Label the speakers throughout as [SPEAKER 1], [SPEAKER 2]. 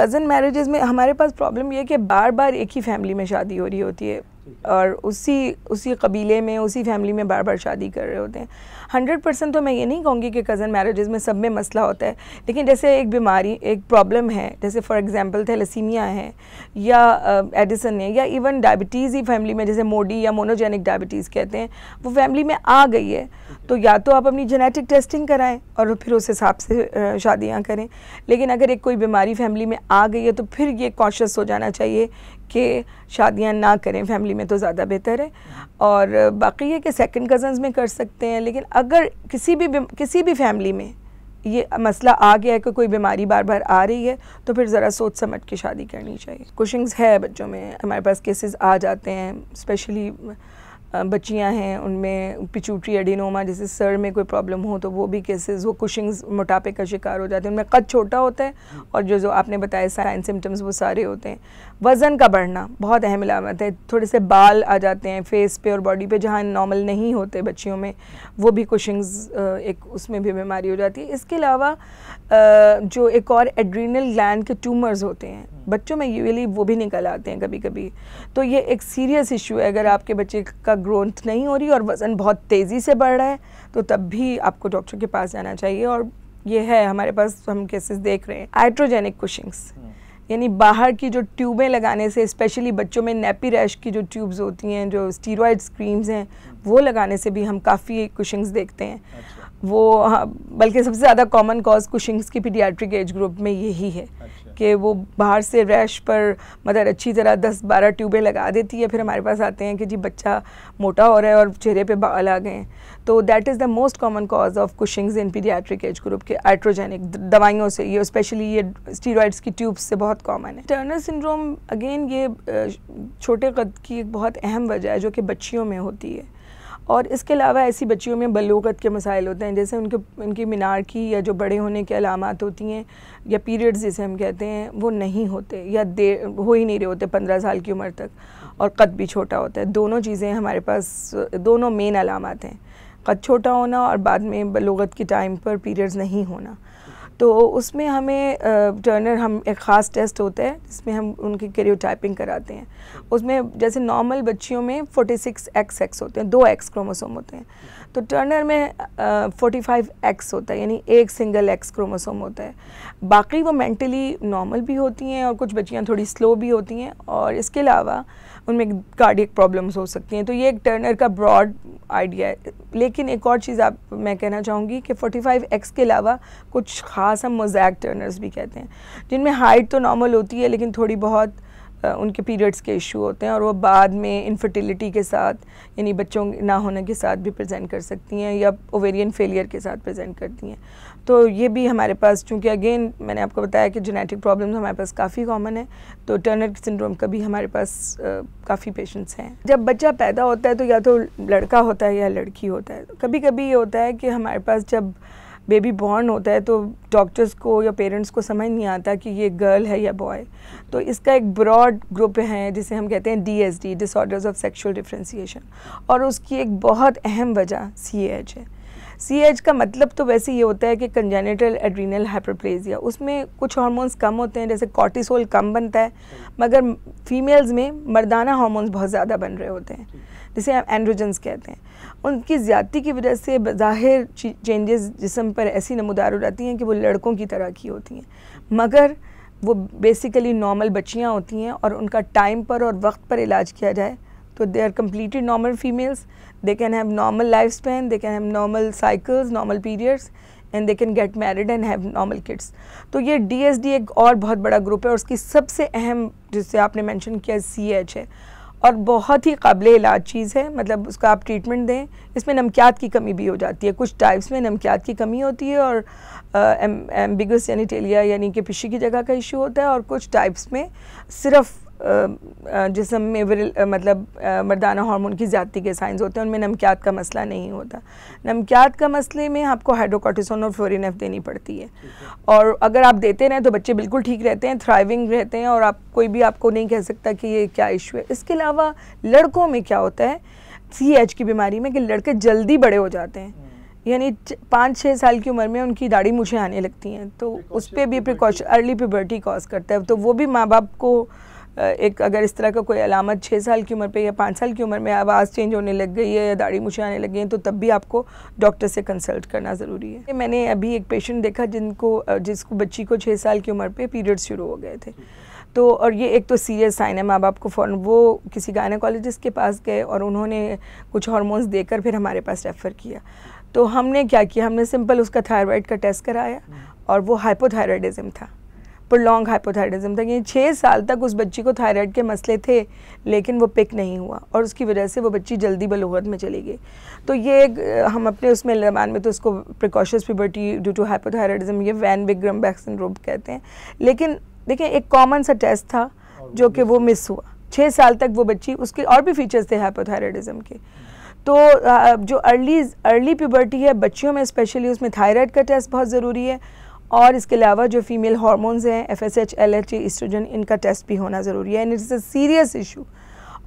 [SPEAKER 1] Cousin marriages में हमारे पास problem ये है कि बार बार एक ही फैमिली में शादी हो रही होती है और उसी कबीले में उसी फैमिली में बार बार शादी कर रहे होते हैं। 100% तो मैं ये नहीं कहूँगी कि कज़न मैरिजेज़ में सब में मसला होता है, लेकिन जैसे एक बीमारी, एक प्रॉब्लम है, जैसे फॉर एग्जांपल थैलेसीमिया है या एडिसन है या इवन डायबिटीज़ ही फैमिली में, जैसे मोडी या मोनोजेनिक डायबिटीज़ कहते हैं, वो फैमिली में आ गई है, तो या तो आप अपनी जेनेटिक टेस्टिंग कराएं और फिर उस हिसाब से शादियाँ करें। लेकिन अगर एक कोई बीमारी फैमिली में आ गई है तो फिर ये कॉशियस हो जाना चाहिए कि शादियां ना करें फैमिली में, तो ज़्यादा बेहतर है। और बाकी है कि सेकंड कज़न्स में कर सकते हैं, लेकिन अगर किसी भी फैमिली में ये मसला आ गया है कि कोई बीमारी बार बार आ रही है तो फिर ज़रा सोच समझ के शादी करनी चाहिए। कुशिंग्स है बच्चों में, हमारे पास केसेस आ जाते हैं, स्पेशली बच्चियां हैं उनमें पिट्यूटरी एडिनोमा, जैसे सर में कोई प्रॉब्लम हो तो वो भी केसेस, वो कुशिंग्स मोटापे का शिकार हो जाते हैं। उनमें कद छोटा होता है और जो आपने बताया साइन सिम्टम्स वो सारे होते हैं। वज़न का बढ़ना बहुत अहम अलामत है, थोड़े से बाल आ जाते हैं फेस पे और बॉडी पे जहाँ नॉर्मल नहीं होते बच्चियों में, वो भी कुशिंग्स एक उसमें भी बीमारी हो जाती है। इसके अलावा जो एक और एड्रीनल ग्लैंड के ट्यूमर्स होते हैं बच्चों में, यूजुअली वो भी निकल आते हैं कभी कभी। तो ये एक सीरियस इशू है, अगर आपके बच्चे का ग्रोथ नहीं हो रही और वज़न बहुत तेज़ी से बढ़ रहा है तो तब भी आपको डॉक्टर के पास जाना चाहिए। और ये है हमारे पास, हम केसेस देख रहे हैं आइट्रोजेनिक कुशिंग्स, यानी बाहर की जो ट्यूबें लगाने से, स्पेशली बच्चों में नेपी रैश की जो ट्यूब्स होती हैं, जो स्टीरॉयड क्रीम्स हैं, वो लगाने से भी हम काफ़ी कुशिंग्स देखते हैं। वो बल्कि सबसे ज़्यादा कॉमन कॉज कुशिंग्स की पीडियाट्रिक एज ग्रुप में यही है कि वो बाहर से रैश पर मदर अच्छी तरह 10-12 ट्यूबें लगा देती है, फिर हमारे पास आते हैं कि जी बच्चा मोटा हो रहा है और चेहरे पे बाल आ गए हैं। तो that is the most common cause of Cushing's in paediatric age group के आइट्रोजेनिक दवाइयों से, ये स्पेशली ये स्टीरॉइड्स की ट्यूब्स से बहुत कॉमन है। टर्नर सिंड्रोम अगेन ये छोटे कद की एक बहुत अहम वजह है जो कि बच्चियों में होती है, और इसके अलावा ऐसी बच्चियों में बलूगत के मसाइल होते हैं, जैसे उनकी मीनार की या जो बड़े होने की अलामात होती हैं या पीरियड्स जिसे हम कहते हैं वो नहीं होते या हो ही नहीं रहे होते 15 साल की उम्र तक, और कद भी छोटा होता है। दोनों चीज़ें हमारे पास, दोनों मेन अलामात हैं, कद छोटा होना और बाद में बलूगत के टाइम पर पीरियड्स नहीं होना। तो उसमें हमें टर्नर, हम एक ख़ास टेस्ट होता है जिसमें हम उनकी कैरियोटाइपिंग कराते हैं। उसमें जैसे नॉर्मल बच्चियों में 46XX होते हैं, 2 X क्रोमोसोम होते हैं, तो टर्नर में 45X होता है, यानी एक सिंगल X क्रोमोसोम होता है। बाकी वो मेंटली नॉर्मल भी होती हैं और कुछ बच्चियाँ थोड़ी स्लो भी होती हैं, और इसके अलावा उनमें कार्डियक प्रॉब्लम्स हो सकती हैं। तो ये एक टर्नर का ब्रॉड आइडिया है। लेकिन एक और चीज़ मैं कहना चाहूँगी कि 45X के अलावा कुछ ख़ास हम मोज़ैक टर्नर्स भी कहते हैं, जिनमें हाइट तो नॉर्मल होती है लेकिन थोड़ी बहुत उनके पीरियड्स के इशू होते हैं, और वो बाद में इनफर्टिलिटी के साथ, यानी बच्चों ना होने के साथ भी प्रेजेंट कर सकती हैं या ओवेरियन फेलियर के साथ प्रेजेंट करती हैं। तो ये भी हमारे पास, चूँकि अगेन मैंने आपको बताया कि जेनेटिक प्रॉब्लम्स हमारे पास काफ़ी कॉमन है, तो टर्नर सिंड्रोम का भी हमारे पास काफ़ी पेशेंट्स हैं। जब बच्चा पैदा होता है तो या तो लड़का होता है या लड़की होता है। कभी कभी ये होता है कि हमारे पास जब बेबी बॉर्न होता है तो डॉक्टर्स को या पेरेंट्स को समझ नहीं आता कि ये गर्ल है या बॉय। तो इसका एक ब्रॉड ग्रुप है जिसे हम कहते हैं DSD, disorders of sexual differentiation, और उसकी एक बहुत अहम वजह CAH है। CAH का मतलब तो वैसे ये होता है कि कंजेनिटल एड्रीनल हाइपरप्लेजिया, उसमें कुछ हार्मोन्स कम होते हैं, जैसे कॉर्टिसोल कम बनता है, मगर फीमेल्स में मर्दाना हार्मोन्स बहुत ज़्यादा बन रहे होते हैं, जिसे हम एंड्रोजन्स कहते हैं। उनकी ज़्यादती की वजह से ज़ाहिर चेंजेस जिस्म पर ऐसी नमूदार हो जाती हैं कि वो लड़कों की तरह की होती हैं, मगर वो बेसिकली नॉर्मल बच्चियाँ होती हैं, और उनका टाइम पर और वक्त पर इलाज किया जाए तो they are completely normal females, they can have normal life span, they can have normal cycles, normal periods, and they can get married and have normal kids. तो ये DSD एक और बहुत बड़ा ग्रुप है, और उसकी सबसे अहम, जिससे आपने मेंशन किया, CAH है, और बहुत ही काबिल इलाज चीज़ है। मतलब उसका आप ट्रीटमेंट दें। इसमें नमकियात की कमी भी हो जाती है, कुछ टाइप्स में नमकियात की कमी होती है, और एम्बिगस जेनिटेलिया यानी कि पिशी की जगह का इशू होता है, और कुछ टाइप्स में सिर्फ जिस्म में मतलब मर्दाना हार्मोन की ज़्यादती के साइंस होते हैं, उनमें नमकियात का मसला नहीं होता। नमकियात का मसले में आपको हाइड्रोकॉर्टिसोन और फ्लोरिनेफ देनी पड़ती है, और अगर आप देते रहें तो बच्चे बिल्कुल ठीक रहते हैं, थ्राइविंग रहते हैं, और कोई भी आपको नहीं कह सकता कि ये क्या इशू है। इसके अलावा लड़कों में क्या होता है CAH की बीमारी में कि लड़के जल्दी बड़े हो जाते हैं, यानी 5-6 साल की उम्र में उनकी दाढ़ी मूछें आने लगती हैं, तो उस पर भी प्रिकॉशन अर्ली प्यूबर्टी कॉज करता है। तो वो भी माँ बाप को एक अगर इस तरह का कोई अलामत 6 साल की उम्र पे या 5 साल की उम्र में आवाज़ चेंज होने लग गई है या दाढ़ी मूछें आने लग गई हैं, तो तब भी आपको डॉक्टर से कंसल्ट करना ज़रूरी है। मैंने अभी एक पेशेंट देखा जिसको बच्ची को 6 साल की उम्र पे पीरियड्स शुरू हो गए थे। तो और ये एक तो सीरियस साइन है, माँ बाप को फ़ौरन वो किसी गायनेकोलॉजिस्ट के पास गए और उन्होंने कुछ हार्मोन्स देकर फिर हमारे पास रेफ़र किया। तो हमने क्या किया, हमने सिंपल उसका थायराइड का टेस्ट कराया और वो हाइपोथायराइडिज्म था, प्रोलॉन्ग हाइपोथायराइडिज्म था। ये 6 साल तक उस बच्ची को थायराइड के मसले थे लेकिन वो पिक नहीं हुआ और उसकी वजह से वो बच्ची जल्दी बलूगत में चली गई। तो ये एक हम अपने उसमें लबान में तो उसको precocious puberty due to hypothyroidism, ये वैन विग्रम-बैक सिंड्रोम कहते हैं। लेकिन देखिए एक कॉमन सा टेस्ट था जो कि वो मिस हुआ। 6 साल तक वो बच्ची, उसके और भी फीचर्स थे हाइपोथायराइडिज्म के। तो जो अर्ली प्यूबर्टी है बच्चियों में स्पेशली, उसमें थायराइड का टेस्ट बहुत ज़रूरी है और इसके अलावा जो फीमेल हार्मोन्स हैं FSH, LH, ईस्ट्रोजन, इनका टेस्ट भी होना ज़रूरी है। And it's a serious issue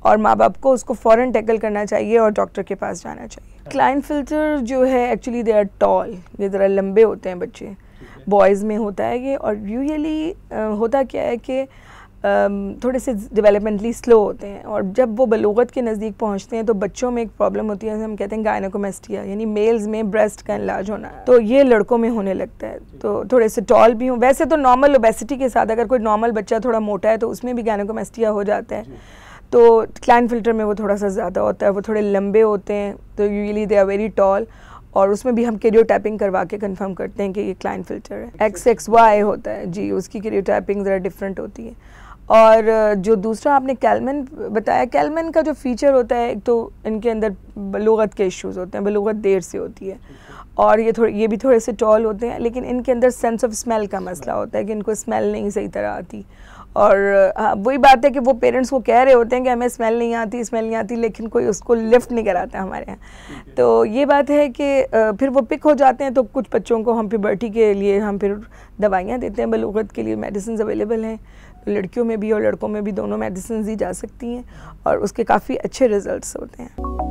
[SPEAKER 1] और माँ बाप को उसको फ़ौरन टैकल करना चाहिए और डॉक्टर के पास जाना चाहिए। क्लाइनफिल्टर जो है एक्चुअली दे आर टॉल, ये ज़रा लंबे होते हैं बच्चे, बॉयज़ में होता है ये। और यूजुअली होता क्या है कि थोड़े से डेवलपमेंटली स्लो होते हैं और जब वो बलूगत के नज़दीक पहुंचते हैं तो बच्चों में एक प्रॉब्लम होती है, हम कहते हैं गायनेकोमेस्टिया, यानी मेल्स में ब्रेस्ट का इनलाज होना। तो ये लड़कों में होने लगता है। तो थोड़े से टॉल भी हों, वैसे तो नॉर्मल ओबेसिटी के साथ अगर कोई नॉर्मल बच्चा थोड़ा मोटा है तो उसमें भी गायनेकोमेस्टिया हो जाता है। तो क्लाइनफिल्टर में वो थोड़ा सा ज़्यादा होता है, वो थोड़े लंबे होते हैं, तो usually they are very tall और उसमें भी हम कैरियोटाइपिंग करवा के कंफर्म करते हैं कि ये क्लाइनफिल्टर है। XXY होता है जी, उसकी कैरियोटाइपिंग ज़रा डिफरेंट होती है। और जो दूसरा आपने कैलमन बताया, कैलमन का जो फीचर होता है, एक तो इनके अंदर बलूगत के इश्यूज़ होते हैं, बलूगत देर से होती है और ये भी थोड़े से टॉल होते हैं, लेकिन इनके अंदर सेंस ऑफ स्मेल का मसला होता है कि इनको स्मेल नहीं सही तरह आती। और वही बात है कि वो पेरेंट्स को कह रहे होते हैं कि हमें स्मेल नहीं आती, लेकिन कोई उसको लिफ्ट नहीं कराता हमारे यहाँ। तो ये बात है कि फिर वो पिक हो जाते हैं। तो कुछ बच्चों को हम प्यूबर्टी के लिए हम फिर दवाइयाँ देते हैं, बलूगत के लिए मेडिसिन अवेलेबल हैं, लड़कियों में भी और लड़कों में भी दोनों मेडिसिन दी जा सकती हैं और उसके काफ़ी अच्छे रिजल्ट्स होते हैं।